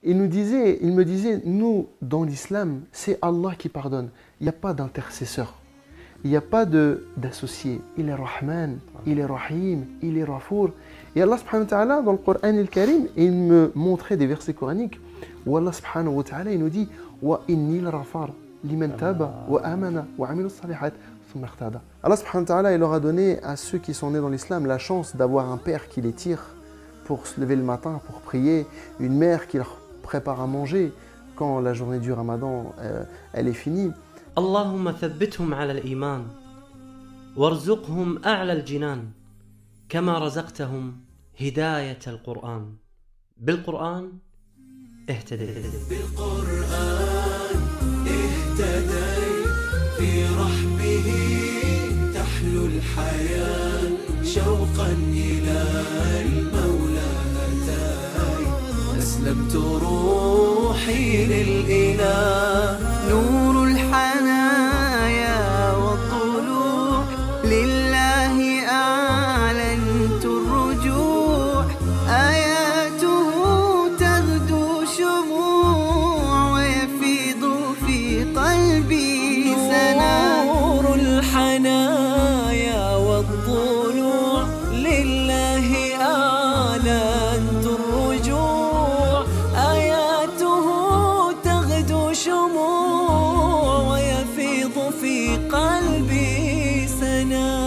Il me disait, nous, dans l'islam, c'est Allah qui pardonne. Il n'y a pas d'intercesseur. Il n'y a pas d'associé. Il est Rahman, il est Rahim, il est Rafour. Et Allah subhanahu wa ta'ala, dans le Coran al-Karim, il me montrait des versets coraniques où Allah subhanahu wa ta'ala, il nous dit wa inni al-rafar liman taba wa amana wa amila salihat thumma ihtada. Allah subhanahu wa ta'ala, il leur a donné à ceux qui sont nés dans l'islam la chance d'avoir un père qui les tire pour se lever le matin, pour prier, une mère qui leur prépare à manger quand la journée du Ramadan elle est finie. اللهم ثبتهم على الإيمان وارزقهم أعلى الجنان كما رزقتهم هداية القرآن بالقرآن اهتديت بالقرآن اهتديت في رحمه تحلو الحياة شوقا إلى المولى أتاي أسلمت روحي للإله نور الحنايا والطلوع لله أعلنت الرجوع آياته تغدو شموع ويفيض في قلبي سنا نور الحنايا والطلوع لله أعلنت الرجوع آياته تغدو شموع ويفيض في قلبي سنا.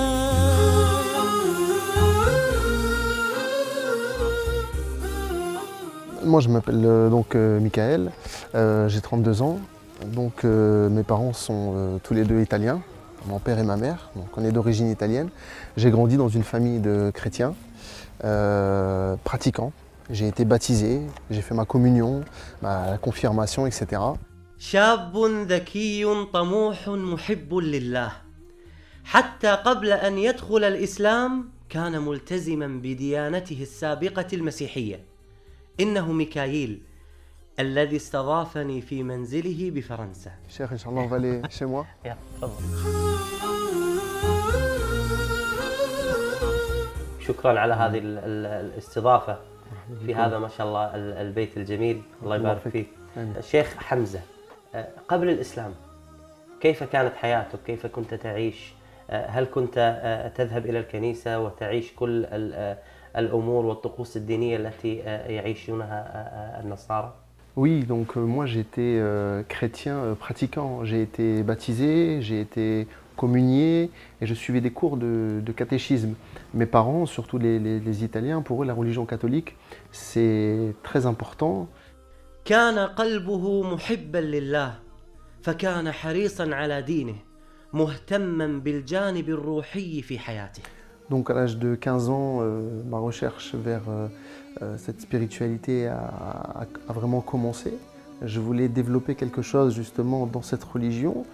Moi je m'appelle Michael, j'ai 32 ans, donc mes parents sont tous les deux italiens, mon père et ma mère, donc on est d'origine italienne. J'ai grandi dans une famille de chrétiens, pratiquants, j'ai été baptisé, j'ai fait ma communion, ma confirmation, etc. شاب ذكي طموح محب لله حتى قبل أن يدخل الإسلام كان ملتزما بديانته السابقة المسيحية إنه ميكائيل الذي استضافني في منزله بفرنسا. Cheikh, Inch'Allah, on va aller chez moi. يا تفضل. شكرا على هذه الاستضافة في هذا ما شاء الله البيت الجميل الله يبارك فيك. شيخ حمزة قبل الإسلام كيف كانت حياتك؟ كيف كنت تعيش؟ هل كنت تذهب إلى الكنيسة وتعيش كل الأمور والطقوس الدينية التي يعيشونها النصارى؟ Oui, donc moi j'étais chrétien pratiquant, j'ai été baptisé, j'ai été communié et je suivais des cours de catéchisme. Mes parents, surtout les Italiens, pour eux la religion catholique c'est très important. كان قلبه محبا لله فكان حريصا على دينه مهتما بالجانب الروحي في حياته. Donc à l'âge de 15 ans, ma recherche vers cette spiritualité a vraiment commencé. Je voulais développer quelque chose justement dans cette religion.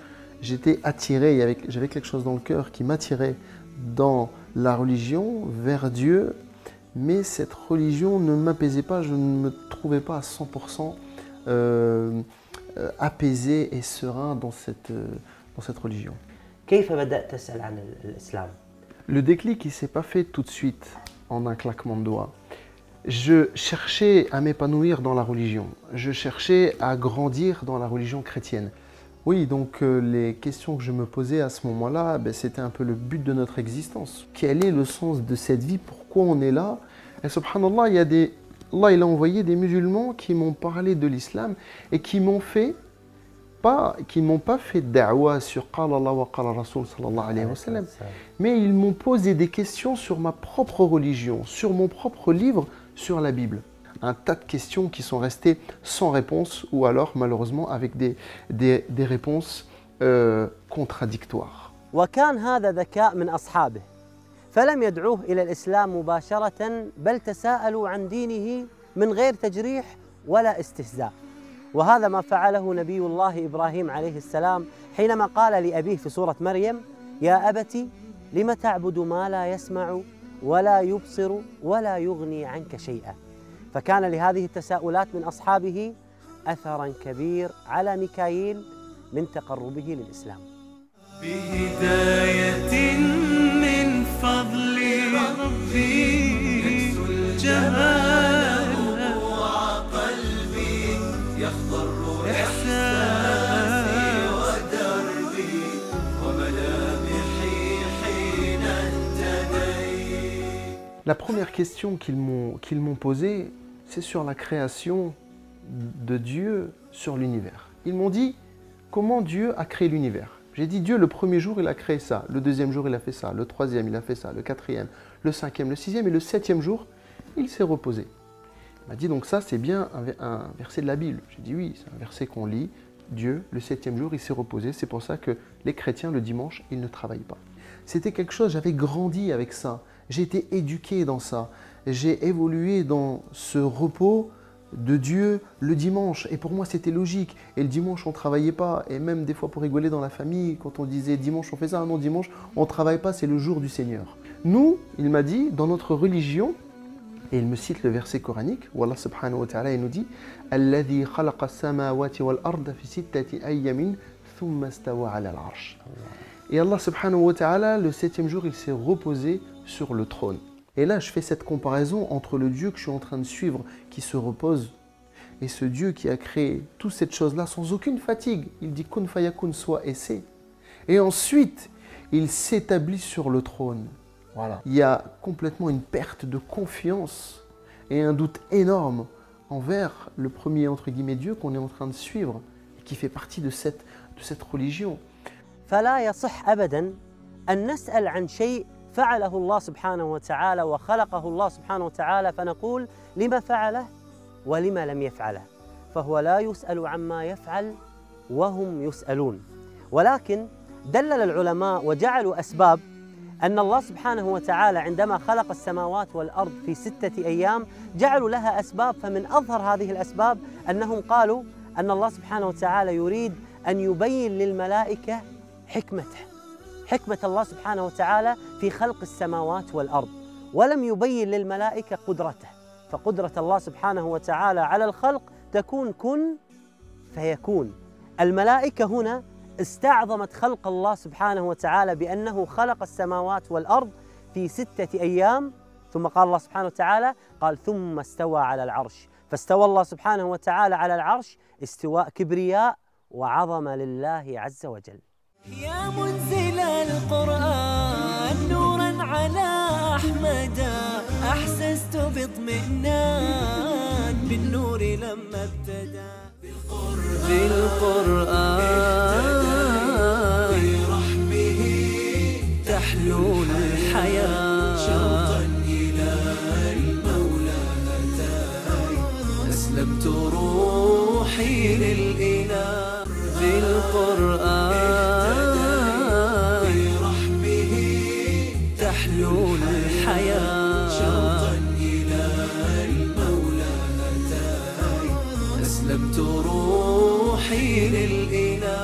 J'étais attiré, j'avais quelque chose dans le cœur qui m'attirait dans la religion, vers Dieu. Mais cette religion ne m'apaisait pas, je ne me trouvais pas à 100% apaisé et serein dans cette religion. كيف بدأت تسأل عن الإسلام؟ Le déclic, il ne s'est pas fait tout de suite, en un claquement de doigts. Je cherchais à m'épanouir dans la religion. Je cherchais à grandir dans la religion chrétienne. Oui, donc les questions que je me posais à ce moment-là, c'était un peu le but de notre existence. Quel est le sens de cette vie? Pourquoi on est là? Et subhanallah, Allah il a envoyé des musulmans qui m'ont parlé de l'islam et qui m'ont pas fait da'wa sur Qala Allah wa Qala Rasul sallallahu alayhi wa sallam, mais ils m'ont posé des questions sur ma propre religion, sur mon propre livre, sur la Bible. Un tas de questions qui sont restées sans réponse ou alors malheureusement avec des réponses contradictoires. وكان هذا ذكاء من أصحابه فلم يدعوه إلى الإسلام مباشرة بل تساءلوا عن دينه من غير تجريح ولا استهزاء. وهذا ما فعله نبي الله إبراهيم عليه السلام حينما قال لأبيه في سورة مريم يا أبت لم تعبد ما لا يسمع ولا يبصر ولا يغني عنك شيئا. فكان لهذه التساؤلات من أصحابه أثرا كبير على ميكائيل من تقربه للإسلام. بهداية من فضل ربي الجمال وقلبي La première question qu'ils m'ont posée, c'est sur la création de Dieu sur l'univers. Ils m'ont dit, comment Dieu a créé l'univers? J'ai dit, Dieu, le premier jour, il a créé ça. Le deuxième jour, il a fait ça. Le troisième, il a fait ça. Le quatrième, le cinquième, le sixième et le septième jour, il s'est reposé. Il m'a dit, donc ça, c'est bien un verset de la Bible. J'ai dit, oui, c'est un verset qu'on lit. Dieu, le septième jour, il s'est reposé. C'est pour ça que les chrétiens, le dimanche, ils ne travaillent pas. C'était quelque chose, j'avais grandi avec ça. J'ai été éduqué dans ça. J'ai évolué dans ce repos de Dieu le dimanche. Et pour moi, c'était logique. Et le dimanche, on ne travaillait pas. Et même des fois, pour rigoler dans la famille, quand on disait dimanche, on fait ça. Non, dimanche, on ne travaille pas, c'est le jour du Seigneur. Nous, il m'a dit, dans notre religion, et il me cite le verset coranique, où Allah subhanahu wa ta'ala, il nous dit « Alladhi khalaqa as-samawati wal-arda fi sittati ayyamin thumma stawa ala al-arsh » Et Allah subhanahu wa ta'ala, le septième jour, il s'est reposé sur le trône. Et là, je fais cette comparaison entre le Dieu que je suis en train de suivre, qui se repose, et ce Dieu qui a créé toute cette chose-là sans aucune fatigue. Il dit « Kun fayakun » soit et c'est. Et ensuite, il s'établit sur le trône. Voilà. Il y a complètement une perte de confiance et un doute énorme envers le premier, entre guillemets, Dieu qu'on est en train de suivre et qui fait partie de cette religion. فلا يصح أبداً أن نسأل عن شيء فعله الله سبحانه وتعالى وخلقه الله سبحانه وتعالى فنقول لما فعله ولما لم يفعله، فهو لا يسأل عما يفعل وهم يسألون. ولكن دلل العلماء وجعلوا أسباب أن الله سبحانه وتعالى عندما خلق السماوات والأرض في 6 أيام جعلوا لها أسباب، فمن أظهر هذه الأسباب أنهم قالوا أن الله سبحانه وتعالى يريد أن يبين للملائكة حكمة الله سبحانه وتعالى في خلق السماوات والأرض، ولم يبين للملائكة قدرته، فقدرة الله سبحانه وتعالى على الخلق تكون كن فيكون. الملائكة هنا استعظمت خلق الله سبحانه وتعالى بأنه خلق السماوات والأرض في 6 أيام، ثم قال الله سبحانه وتعالى قال ثم استوى على العرش، فاستوى الله سبحانه وتعالى على العرش استواء كبرياء وعظمة لله عز وجل. يا منزل القرآن نورا على أحمد أحسست باطمئنان بالنور لما ابتدى بالقرآن برحمه تحلو الحياة شوقا إلى المولى أتاي أسلمت روحي للإله بالقرآن برحمه تحلو الحياة شوقا إلى المولى أتاي أسلمت روحي للإله.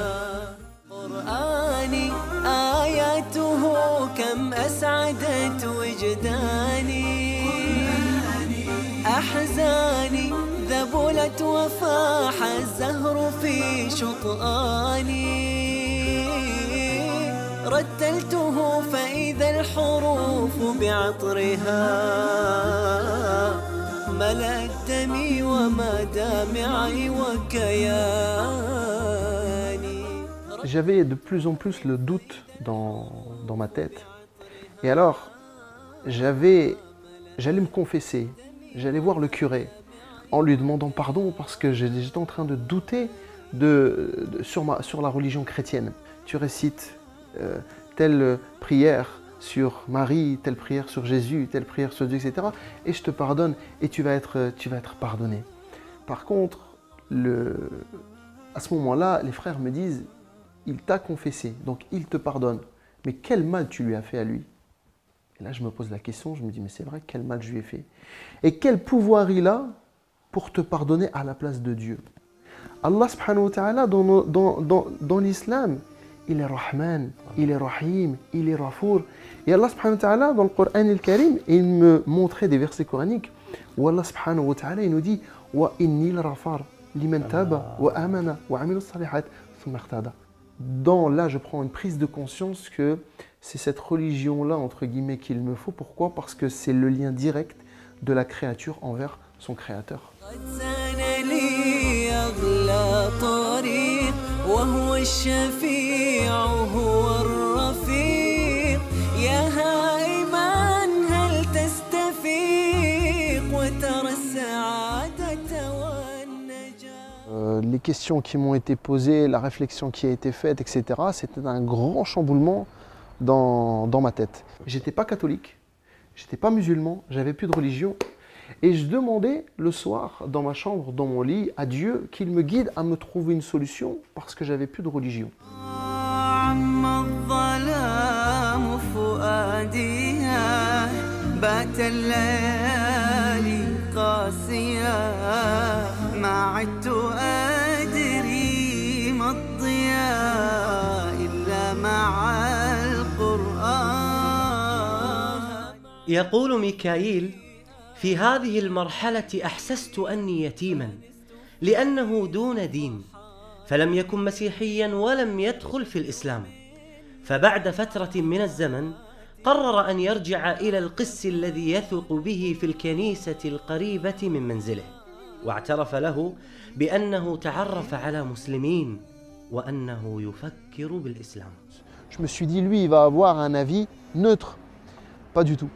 قرآني آياته كم أسعدت وجداني، أحزاني ذبلت وفاح الزهر في شطآني، رتلته فإذا الحروف بعطرها ملأت دمي وما دامعي وكياني. J'avais de plus en plus le doute dans ma tête. Et alors, j'allais me confesser, j'allais voir le curé en lui demandant pardon parce que j'étais en train de douter sur la religion chrétienne. Tu récites telle prière sur Marie, telle prière sur Jésus, telle prière sur Dieu, etc. Et je te pardonne et tu vas être pardonné. Par contre, à ce moment-là, les frères me disent, il t'a confessé, donc il te pardonne. Mais quel mal tu lui as fait à lui? Et là, je me pose la question, je me dis, mais c'est vrai, quel mal je lui ai fait? Et quel pouvoir il a pour te pardonner à la place de Dieu? Allah subhanahu wa ta'ala, dans l'islam, il est Rahman, il est Rahim, il est Rafour. Et Allah subhanahu wa ta'ala, dans le Coran al-Karim, il me montrait des versets coraniques où Allah subhanahu wa ta'ala, il nous dit wa inni al-Rafar liman taba wa amana wa amila as-salihat thumma ihtada. Là, je prends une prise de conscience que c'est cette religion-là, entre guillemets, qu'il me faut. Pourquoi? Parce que c'est le lien direct de la créature envers son créateur. وهو الشفيع هو الرفيق يا هائما هل تستفيد السعادة والنجاة. Les questions qui m'ont été posées, la réflexion qui a été faite, etc., c'était un grand chamboulement dans ma tête. J'étais pas catholique, j'étais pas musulman, j'avais plus de religion. Et je demandais le soir, dans ma chambre, dans mon lit, à Dieu qu'il me guide à me trouver une solution parce que j'avais plus de religion. عم الظلام فؤاديها بات الليالي قاسية ما عدت أدري ما الضياء إلا مع القرآن. يقول ميكائيل: في هذه المرحلة أحسست أني يتيما لأنه دون دين، فلم يكن مسيحيا ولم يدخل في الإسلام، فبعد فترة من الزمن قرر أن يرجع إلى القس الذي يثق به في الكنيسة القريبة من منزله، واعترف له بأنه تعرف على مسلمين وأنه يفكر بالإسلام. Je me suis dit, lui, il va avoir un avis neutre. Pas du tout.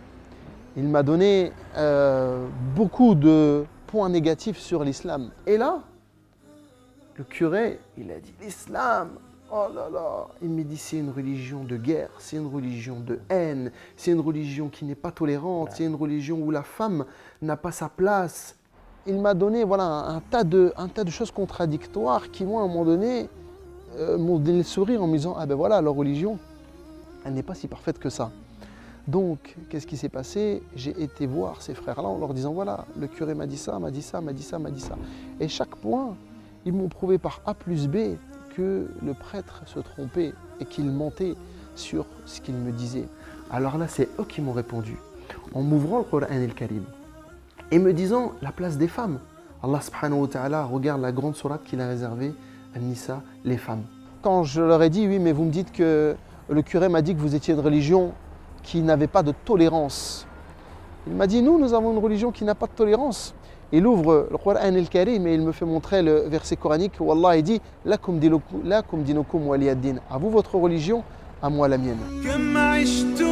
Il m'a donné beaucoup de points négatifs sur l'islam. Et là, le curé, il a dit l'islam, oh là là, il me dit c'est une religion de guerre, c'est une religion de haine, c'est une religion qui n'est pas tolérante, c'est une religion où la femme n'a pas sa place. Il m'a donné voilà, un tas de choses contradictoires qui, moi, à un moment donné, m'ont donné le sourire en me disant, ah ben voilà, leur religion, elle n'est pas si parfaite que ça. Donc, qu'est-ce qui s'est passé? J'ai été voir ces frères-là en leur disant, voilà, le curé m'a dit ça, m'a dit ça, m'a dit ça, m'a dit ça. Et chaque point, ils m'ont prouvé par A plus B que le prêtre se trompait et qu'il mentait sur ce qu'il me disait. Alors là, c'est eux qui m'ont répondu, en m'ouvrant le Coran el-Karim et me disant la place des femmes. Allah subhanahu wa ta'ala regarde la grande sourate qu'il a réservée à Nisa, les femmes. Quand je leur ai dit, oui, mais vous me dites que le curé m'a dit que vous étiez une religion qui n'avait pas de tolérance. Il m'a dit, nous avons une religion qui n'a pas de tolérance. Il ouvre le Coran el-Karim et il me fait montrer le verset coranique où Allah il dit « Lakum dinukum waliyaddin » à vous votre religion, à moi la mienne. كم عشت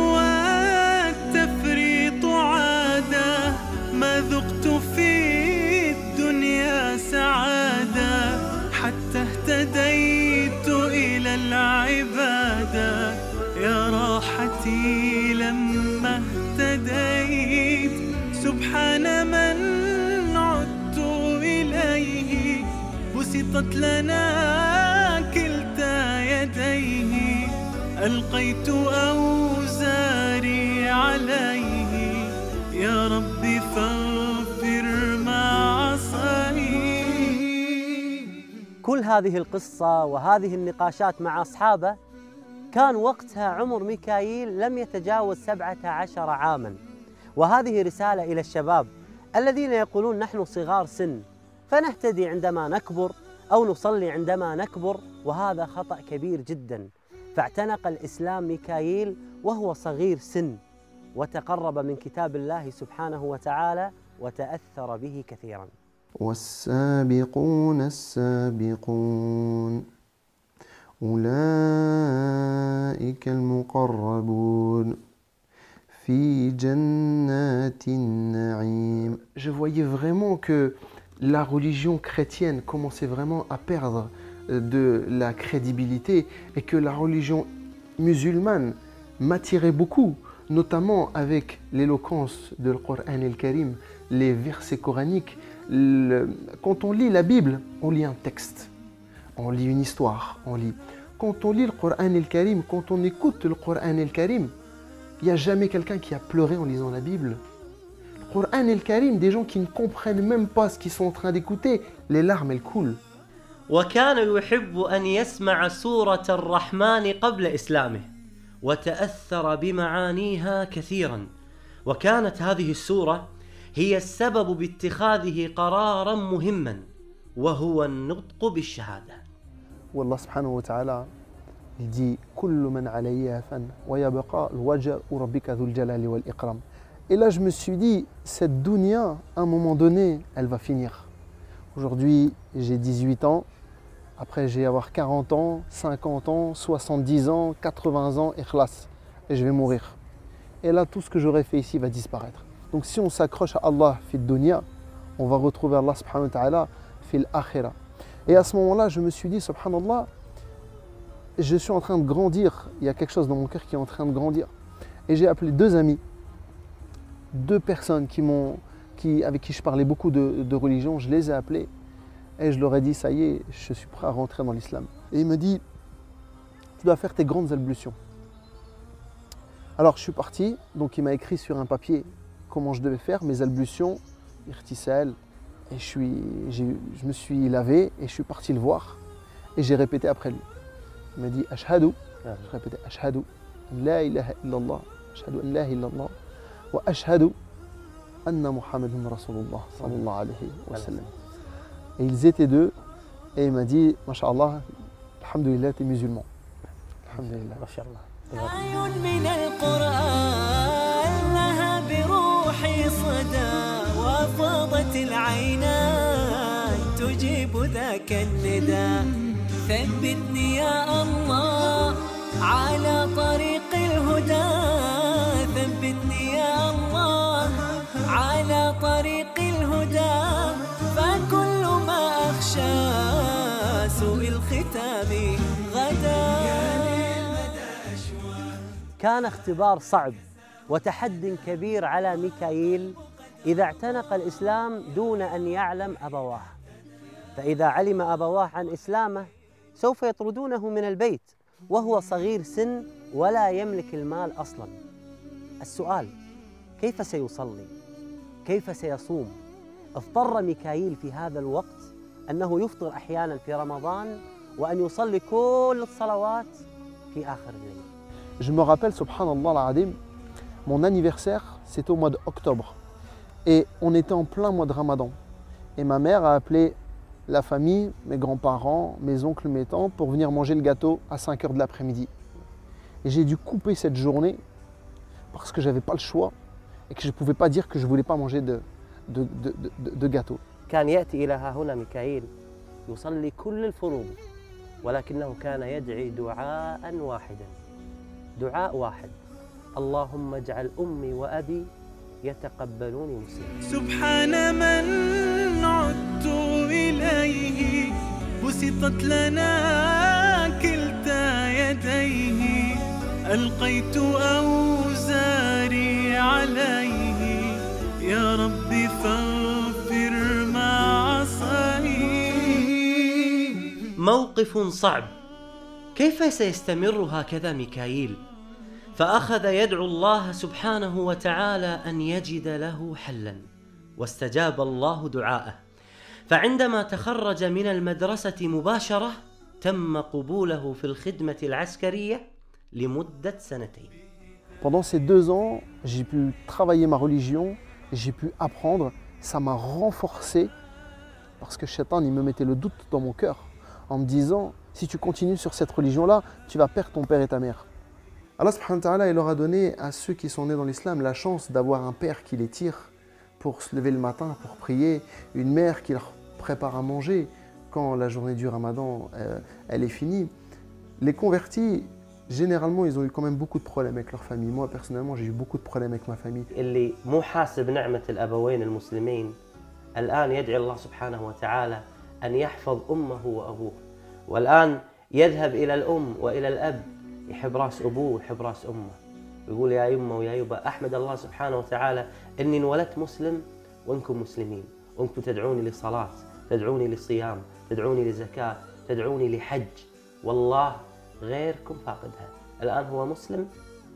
والتفريط عادة ما ذقت في الدنيا سعادة حتى اهتديت إلى العبادة يا راحتي لما اهتديت سبحان من عدت إليه بسطت لنا كلتا يديه ألقيت أوزاري عليه يا ربي فاغفر ما عصاني. كل هذه القصة وهذه النقاشات مع أصحابه كان وقتها عمر ميكائيل لم يتجاوز 17 عاماً، وهذه رسالة إلى الشباب الذين يقولون نحن صغار سن فنهتدي عندما نكبر أو نصلي عندما نكبر، وهذا خطأ كبير جداً. فاعتنق الإسلام ميكائيل وهو صغير سن وتقرب من كتاب الله سبحانه وتعالى وتأثر به كثيراً. والسابقون السابقون أولئك المقربون في جنات النعيم. Je voyais vraiment que la religion chrétienne commençait vraiment à perdre de la crédibilité et que la religion musulmane m'attirait beaucoup, notamment avec l'éloquence du Coran el-Karim, les versets coraniques. Quand on lit la Bible, on lit un texte, on lit une histoire, on lit. Quand on lit le Coran el-Karim, quand on écoute le Coran el-Karim, il n'y a jamais quelqu'un qui a pleuré en lisant la Bible. Le Coran el-Karim, des gens qui ne comprennent même pas ce qu'ils sont en train d'écouter, les larmes elles coulent. وكان يحب أن يسمع سورة الرحمن قبل إسلامه وتأثر بمعانيها كثيرا، وكانت هذه السورة هي السبب باتخاذه قرارا مهما وهو النطق بالشهادة. والله سبحانه وتعالى il dit كل من عليها فان ويبقى الوجه ربك ذو الجلال والإكرام. Et là je me suis dit, cette dunya, à un moment donné, elle va finir. Aujourd'hui, j'ai 18 ans. Après, je vais avoir 40 ans, 50 ans, 70 ans, 80 ans, et khlas. Et je vais mourir. Et là, tout ce que j'aurais fait ici va disparaître. Donc si on s'accroche à Allah, fit dunya, on va retrouver Allah subhanahu wa ta'ala fil akhira. Et à ce moment-là, je me suis dit, subhanallah, je suis en train de grandir. Il y a quelque chose dans mon cœur qui est en train de grandir. Et j'ai appelé deux amis, deux personnes avec qui je parlais beaucoup de religion. Je les ai appelés et je leur ai dit, ça y est, je suis prêt à rentrer dans l'islam. Et il me dit, tu dois faire tes grandes ablutions. Alors je suis parti, donc il m'a écrit sur un papier comment je devais faire mes ablutions, irtisal, et je me suis lavé et je suis parti le voir et j'ai répété après lui. Il m'a dit Ashhadu, je répétais Ashhadu an la ilaha illallah, Ashhadu an la ilaha illallah, wa Ashhadu anna Muhammadun Rasulullah sallallahu alayhi wa sallam. Et ils étaient deux et il m'a dit Masha'Allah, alhamdulillah, t'es musulman. Alhamdulillah. Masha'Allah. آي من القرآن لها بروحي صدى وفاضت العينان تجيب ذاك النداء ثبتني يا الله على طريق الهدى ثبتني يا الله على طريق الهدى فكل ما أخشى سوء الختام غدا. كان اختبار صعب وتحد كبير على ميكائيل إذا اعتنق الإسلام دون أن يعلم أبواه، فإذا علم أبواه عن إسلامه سوف يطردونه من البيت وهو صغير سن ولا يملك المال أصلاً. السؤال: كيف سيصلي؟ كيف سيصوم؟ اضطر ميكائيل في هذا الوقت أنه يفطر أحياناً في رمضان وأن يصلي كل الصلوات في آخر الليل. Je me rappelle, subhanallah al-adim, mon anniversaire, c'était au mois d'octobre. Et on était en plein mois de Ramadan. Et ma mère a appelé la famille, mes grands-parents, mes oncles, mes tantes, pour venir manger le gâteau à 5 h de l'après-midi. Et j'ai dû couper cette journée parce que je n'avais pas le choix et que je ne pouvais pas dire que je ne voulais pas manger de gâteau. كان يأتي إلى ها هنا ميكائيل يصلي كل الفروض ولكنه كان يدعي دعاء واحدا، دعاء واحد: اللهم اجعل أمي وأبي يتقبلوني مسلما. سبحان من عدت إليه بسطت لنا كلتا يديه ألقيت أوزاري عليه يا ربي فاغفر ما عصاني. موقف صعب. كيف سيستمر هكذا ميكائيل؟ فأخذ يدعو الله سبحانه وتعالى أن يجد له حلا، واستجاب الله دعاءه، فعندما تخرج من المدرسة مباشرة تم قبوله في الخدمة العسكرية لمدة 2 سنين. Pendant ces 2 ans, j'ai pu travailler ma religion, j'ai pu apprendre, ça m'a renforcé parce que Shaitan il me mettait le doute dans mon cœur en me disant si tu continues sur cette religion-là, tu vas perdre ton père et ta mère. Allah subhanahu wa ta'ala, il leur a donné à ceux qui sont nés dans l'islam la chance d'avoir un père qui les tire pour se lever le matin, pour prier, une mère qui leur prépare à manger quand la journée du Ramadan elle est finie. Les convertis, généralement, ils ont eu quand même beaucoup de problèmes avec leur famille. Moi, personnellement, j'ai eu beaucoup de problèmes avec ma famille. اللي مو حاسب نعمة الأبوين المسلمين الآن يدعي الله سبحانه وتعالى أن يحفظ أمه وأبوه، والآن يذهب إلى الأم وإلى الأب يحب راس أبوه ويحب راس أمه ويقول يا يمه ويا يبا أحمد الله سبحانه وتعالى إني انولدت مسلم وإنكم مسلمين، وإنكم تدعوني لصلاة، تدعوني لصيام، تدعوني لزكاة، تدعوني لحج، والله غيركم فاقدها. الآن هو مسلم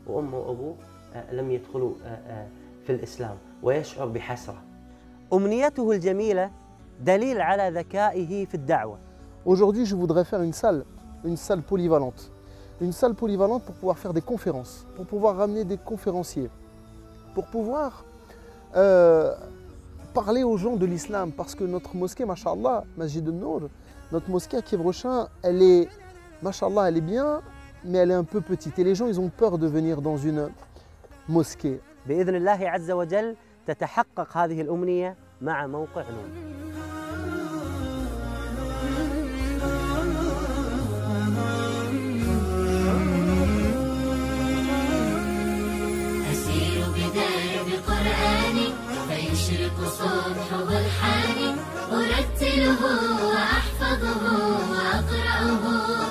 وأمه وأبوه لم يدخلوا في الإسلام ويشعر بحسرة. أمنيته الجميلة دليل على ذكائه في الدعوة. Aujourd'hui, je voudrais faire une salle polyvalente. Une salle polyvalente pour pouvoir faire des conférences, pour pouvoir ramener des conférenciers, pour pouvoir parler aux gens de l'islam. Parce que notre mosquée, Masha'Allah, Masjid al-Nour, notre mosquée à Kiev-Rochin, elle est, Masha'Allah, elle est bien, mais elle est un peu petite. Et les gens, ils ont peur de venir dans une mosquée. بإذن الله عز وجل تتحقق هذه الأمنية مع موقع نون. أسير بدرب قرآني فيشرق صبح الحياة. أرتله وأحفظه وأقرأه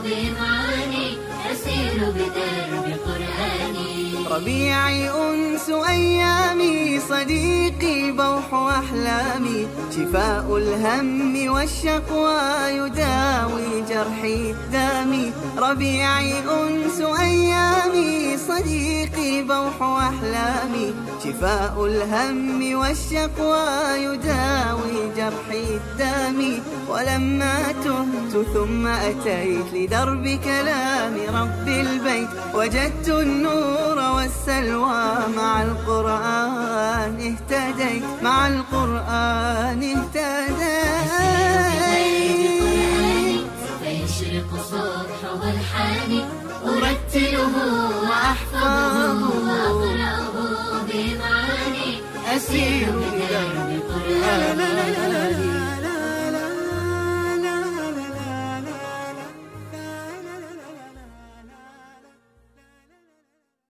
بإمعاني أسير بدرب قرآني. ربيعي أنس أيامي صديقي بوح أحلامي شفاء الهم والشقوى يداوي جرحي دامي. ربيعي أنس أيامي صديقي بوح أحلامي شفاء الهم والشقوى يداوي جرحي دامي. ولما تهت ثم أتيت لدرب كلام رب البيت وجدت النور والسلوى مع القرآن اهتديت مع القرآن اهتديت. فيشرق صبح والحاني أرتله وأحفظه وأقرأه بمعاني أسير بدرب قرآني.